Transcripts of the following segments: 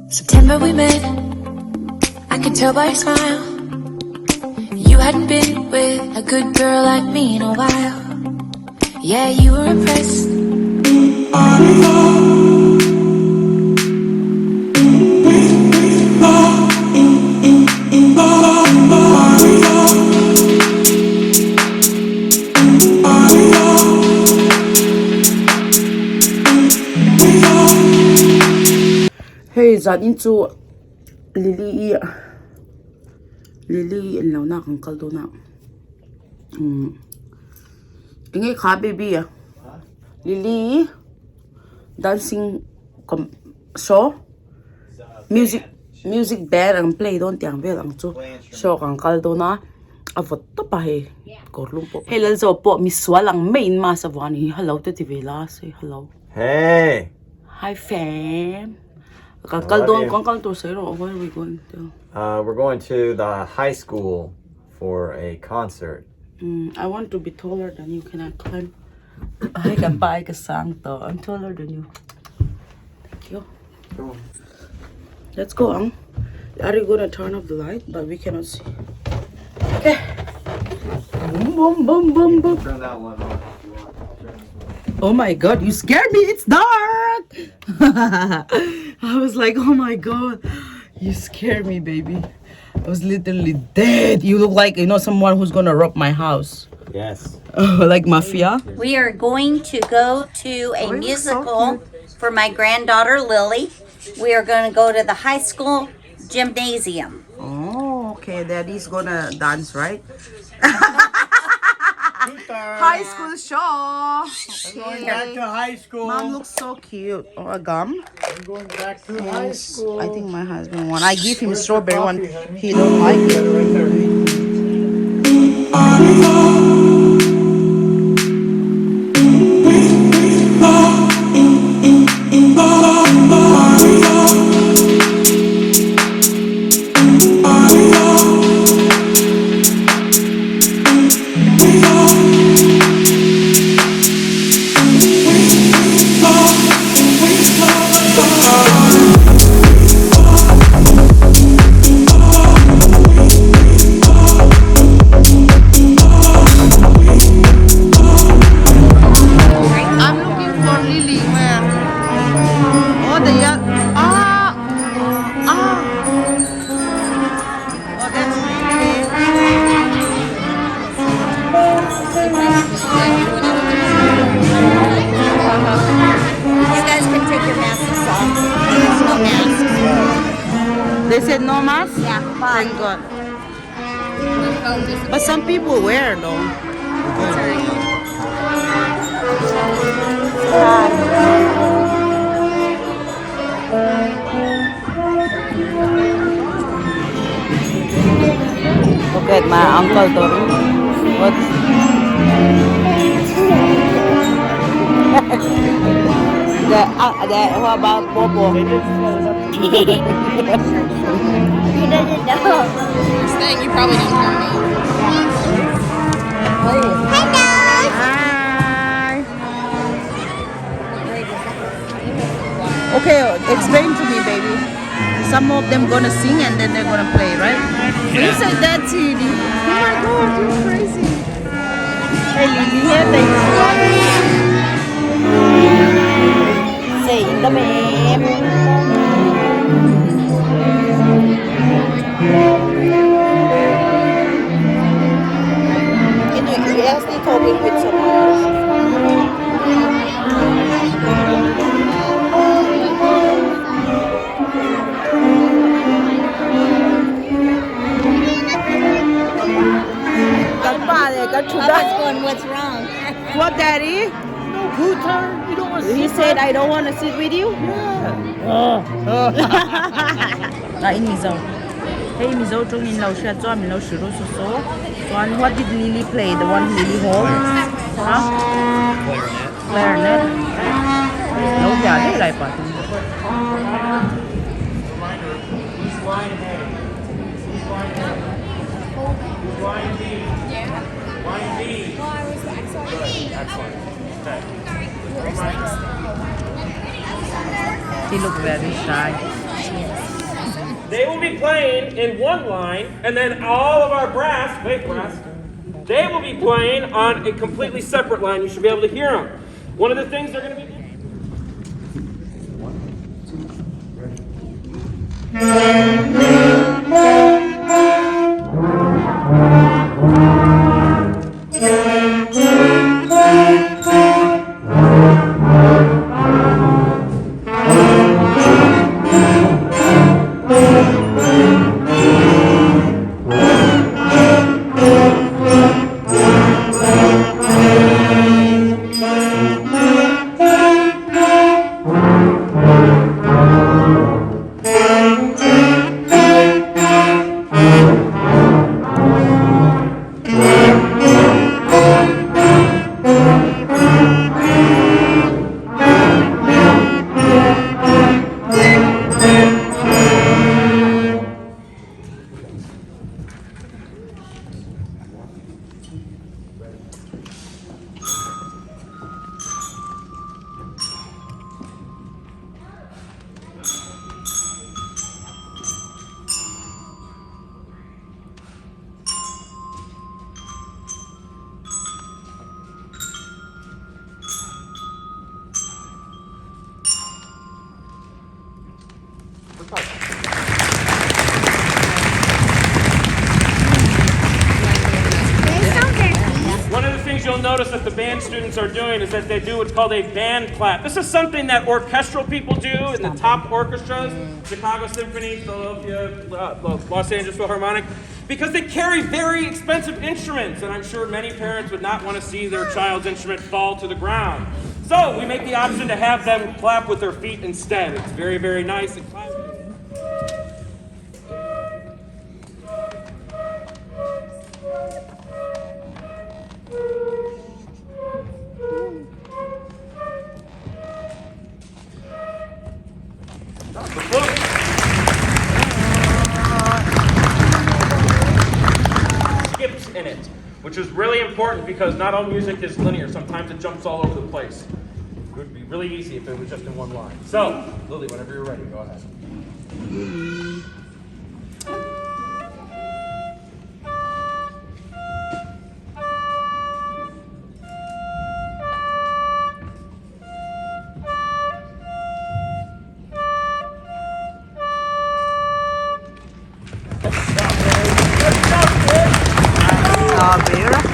September we met, I could tell by your smile. You hadn't been with a good girl like me in a while. Yeah, you were impressed. Hey, dọn into Lilly lâu na kang kaldo na. Ingay ka baby à. Lilly dancing show music band ang play don tiang vel ang chu show kang kaldo na avot to pa he korlum po. Hey lal zo po miswal ang main masavani. Hello to Tivela, say hello. Hey. Hi fam. What are we going to? We're going to the high school for a concert. I want to be taller than you. Can I climb? I can buy a sang though. I'm taller than you. Thank you. Go on. Let's go on. Are you gonna turn off the light? But we cannot see. Okay. Boom, boom, boom, boom, boom. Turn that one on. Oh my god, you scared me. It's dark. I was like, oh my god, you scared me, baby. I was literally dead. You look like, someone who's gonna rob my house. Yes. Like mafia. We are going to go to a musical for my granddaughter Lilly. We are going to go to the high school gymnasium. Oh, okay. Daddy's gonna dance, right? High school show. Going back to high school. Mom looks so cute. Oh, a gum. I'm going back to high school. I think my husband won. I give him strawberry one. He don't like it. They said no mask? Yeah, Thank God. But some people wear though. Look at my uncle Dory. What's what about Bobo? He doesn't know. You're saying you probably don't know me. Hi. Okay, explain to me, baby. Some of them gonna sing and then they're gonna play, right? You said that, Lily. Oh my God, you're crazy. Hey, Lily, here, thank you. Say in the meme. You actually talking with someone else. What's wrong? What, Daddy? No, Gutar. You don't want to He said I don't want to sit with you. In Mizo. Hey, Mizo, chhungin lâu xe cho mình lâu sửa số số. One, what did Lily play? The one Lily hold? Huh? Clarinet. Lâu giờ đấy lại bảo. Excellent. Okay. He looked very shy. They will be playing in one line, and then all of our brass, they will be playing on a completely separate line. You should be able to hear them. One of the things they're going to be One of the things you'll notice that the band students are doing is that they do what's called a band clap. This is something that orchestral people do in the top orchestras, Chicago Symphony, Philadelphia, Los Angeles Philharmonic, because they carry very expensive instruments, and I'm sure many parents would not want to see their child's instrument fall to the ground. So we make the option to have them clap with their feet instead. It's very, very nice. And skips in it, which is really important because not all music is linear. Sometimes it jumps all over the place. It would be really easy if it was just in one line. So, Lily, whenever you're ready, go ahead. Oh, beautiful.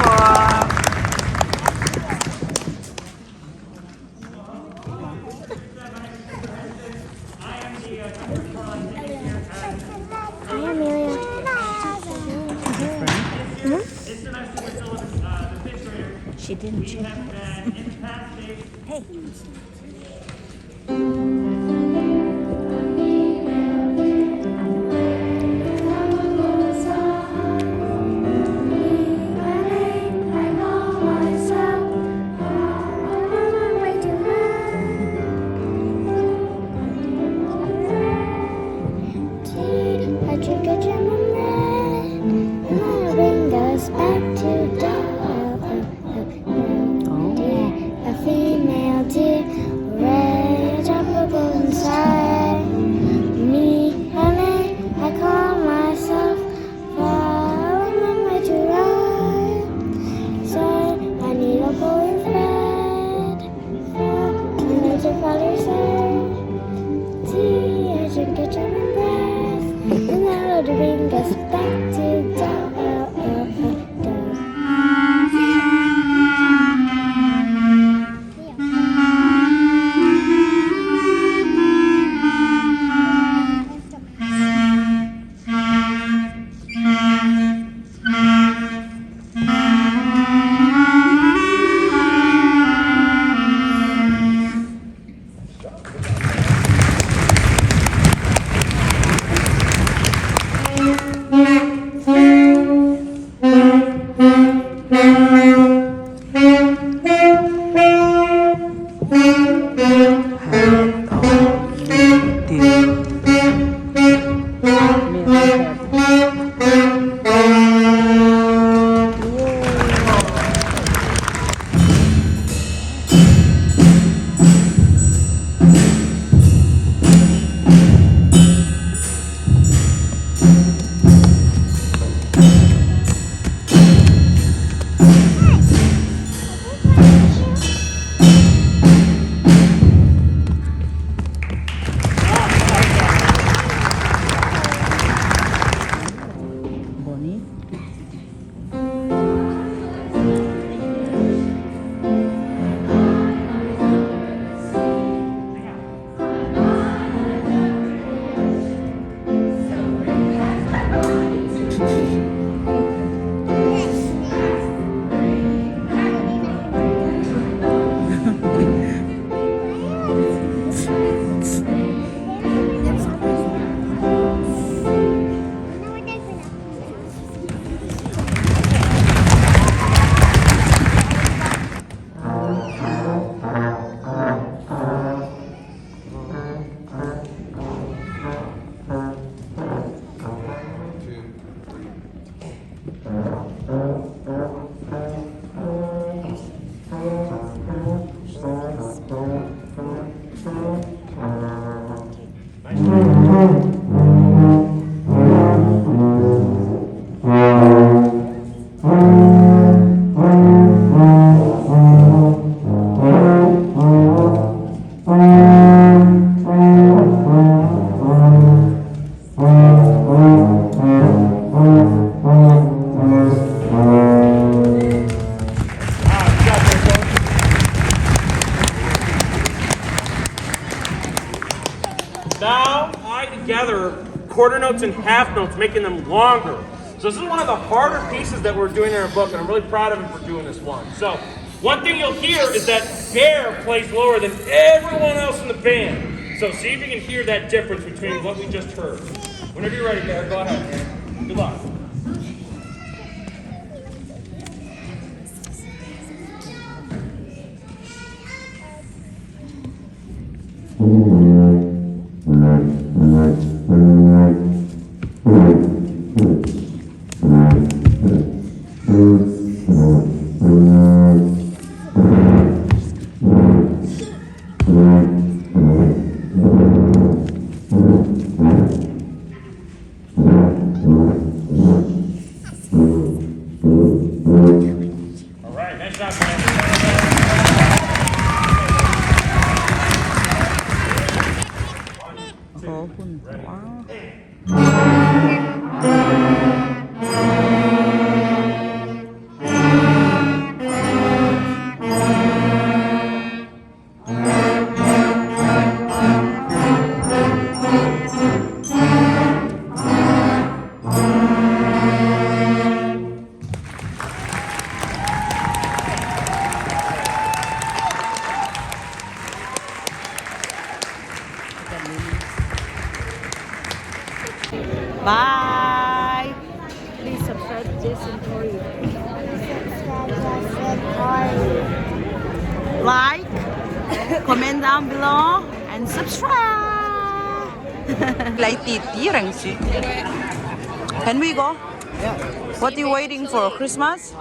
She didn't check. Hey. I drink a gin and red, and I bring us back to dog. A female deer, red apple goes inside me, and I call myself falling on my to ride. So I need a boy thread, and there's a father said, tea, I drink a gin and red, and I would bring us back to dog. Now I gather quarter notes and half notes, making them longer. So this is one of the harder pieces that we're doing in our book, and I'm really proud of him for doing this one. So one thing you'll hear is that Bear plays lower than everyone else in the band. So see if you can hear that difference between what we just heard. Whenever you're ready, Bear, go ahead. Good luck. All right, nice job, man. Oh, wow. Bye. Please subscribe to Jason Tori. Like, comment down below, and subscribe. Like Can we go? Yeah. What are you waiting for? Christmas?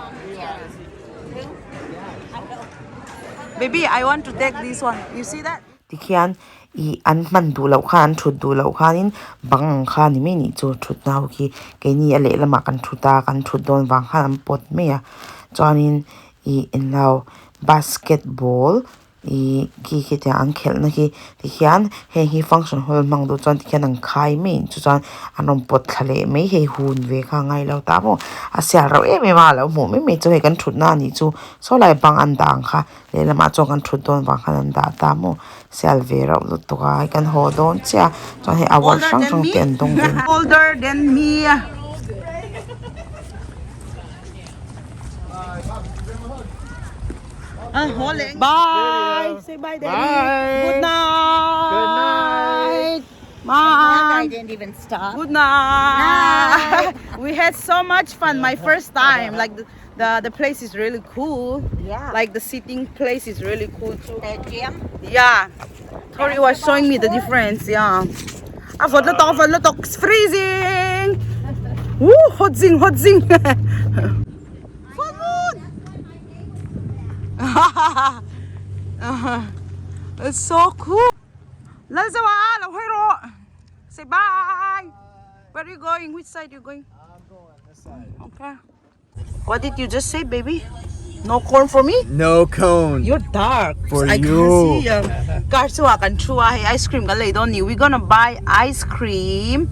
Baby, I want to take this one. You see that? Tikian I an man du lau khan thut du lau khanin bang khan ni me ni chu thut nau ki ke ni ale lama kan thuta kan thut don wang khan pot me ya chuanin I in lau basketball I ki ki te an khel na ki tikian he hi function hall mang do chuan tikian ang khai me chu chuan anom pot thale me he hun ve kha ngai lau ta mo a sia ro e me ma lau mo me chu he kan thut na ni chu so lai bang an dang kha le lama chu kan thut don wang khan an da ta mo Salvera to I can hold on tia so he our shang ten dong older than me. Bye. Say bye, Daddy. Bye. Good night. Good night. Mom. didn't even stop. Good night. We had so much fun. My first time. Like the place is really cool. Yeah. Like the sitting place is really cool too. The gym. Yeah. Tori was showing me the difference. Yeah. It's freezing. Woo, hot zing. It's so cool. Let's go. Say bye. Where are you going? Which side are you going? I'm going this side. Okay. What did you just say, baby? No corn for me? No cone. You're dark. For I you. can't see. Chhuak and chhuak. Hey, ice cream. We're gonna buy ice cream.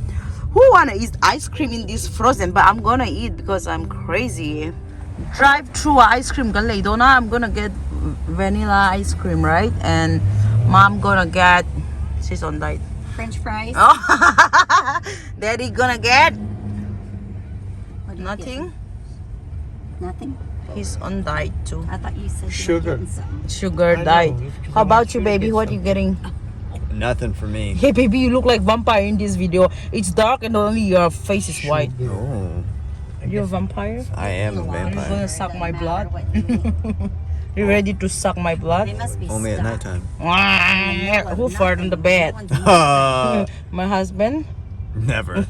Who wanna eat ice cream in this frozen? But I'm gonna eat because I'm crazy. Drive through ice cream. I'm gonna get vanilla ice cream, right? And mom gonna get. She's on diet. French fries. Oh. Daddy gonna get What are you nothing. getting? Nothing. He's on diet too. I thought you said you were Sugar. getting something. Sugar diet. How about you, baby? What are you getting? Nothing for me. Hey, baby, you look like vampire in this video. It's dark and only your face is white. Oh, You're a vampire? I am a Are you vampire. gonna suck my blood? What you You ready to suck my blood? They must be Only at stuck. nighttime. Who farted on the bed? My husband? Never.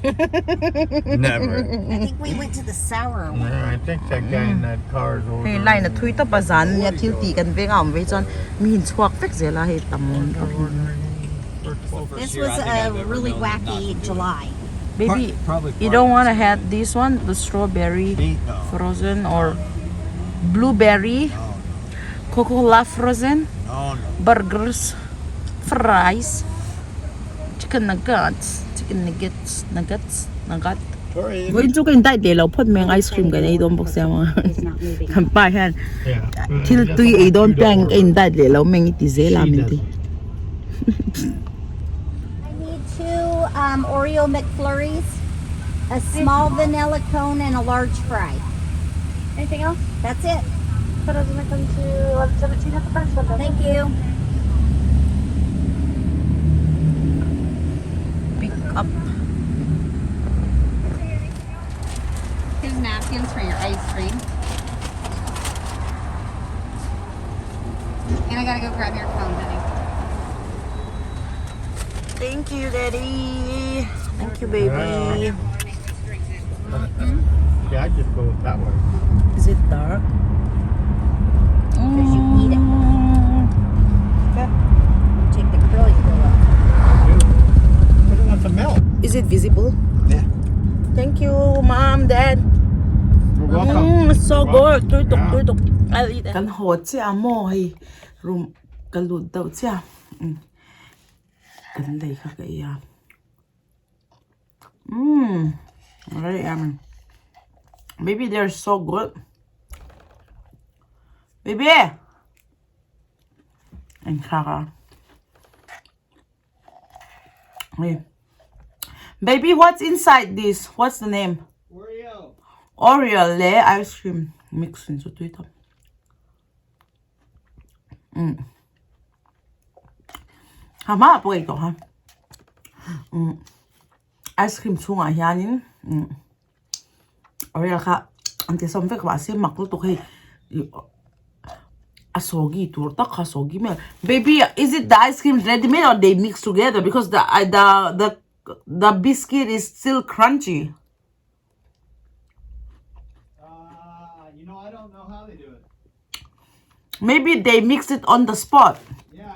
Never. I think we went to the sour one. I think that guy in that car is over. Hey, line na thui ta bazan ya thil ti kan ve ngam ve chon mi hin chhuak fek zela he tamon. This was a really wacky July. Baby, Probably you don't want to have this one, the strawberry No. frozen or blueberry, Coca-Cola frozen, No, no. burgers, fries, chicken nuggets, nugget. Sorry. Với chú cái đại để lâu phật mang ice cream cái này đông bốc xe mà thằng ba hen Yeah. thì tuy ấy đông bang cái đại để lâu mang cái dễ làm mình đi. I need two Oreo McFlurries, a small vanilla cone, and a large fry. Anything else? That's it. That doesn't come to 11:17 at the first window. Thank you. Pick up. Here's napkins for your ice cream. And I gotta go grab your cone, honey. Thank you, Daddy. Thank you, baby. Yeah, I just go that way. Is it dark? Because you eat it. Take the grill, you go up. But it wants to melt. Is it visible? Yeah. Thank you, Mom, Dad. You're welcome. It's so good. Tôi Yeah. tục. I'll eat it. Kan hot siya mo hay room kalud daw siya. Kan lay ka kaya. Very yummy. Baby, they're so good. Baby. And kaka. Hey. Baby, what's inside this? What's the name? Oreo. Oreo le ice cream mix into it. Hama po ito ha. Ice cream chunga hianin. Oreo ka ante somve ka basi maklo to kay asogi turta kasogi me. Baby, is it the ice cream ready made or they mix together? Because the biscuit is still crunchy. You know, I don't know how they do it. Maybe they mix it on the spot. Yeah.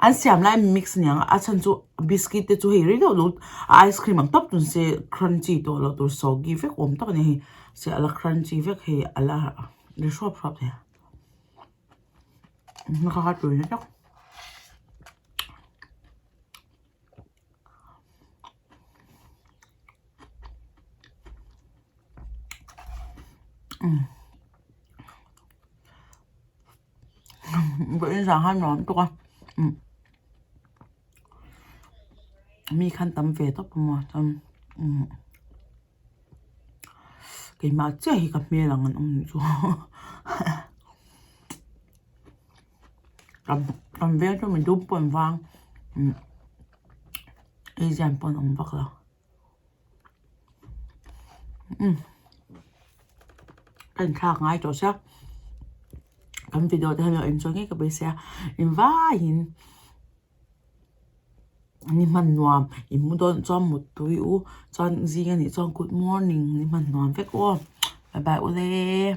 An siam lai mix niya at chan chu biscuit te chu hi ri do ice cream ang top tun se crunchy to lo to soggy vek om tak ni se ala crunchy vek he ala le shop he nakaka tu ni tak bữa giờ hai món to mi khăn tắm về tóc mà tắm cái mà chơi gặp mẹ là ngân ông chú tắm về cho mình đúng bồn vang ý dàn bồn ông bạc là cái khác ngay chỗ xác cái video thì mình enjoy cái bây giờ in vai in ni man nuam in mu don cho một túi u cho gì cái này cho good morning ni man nuam phết ô bye bye ô lê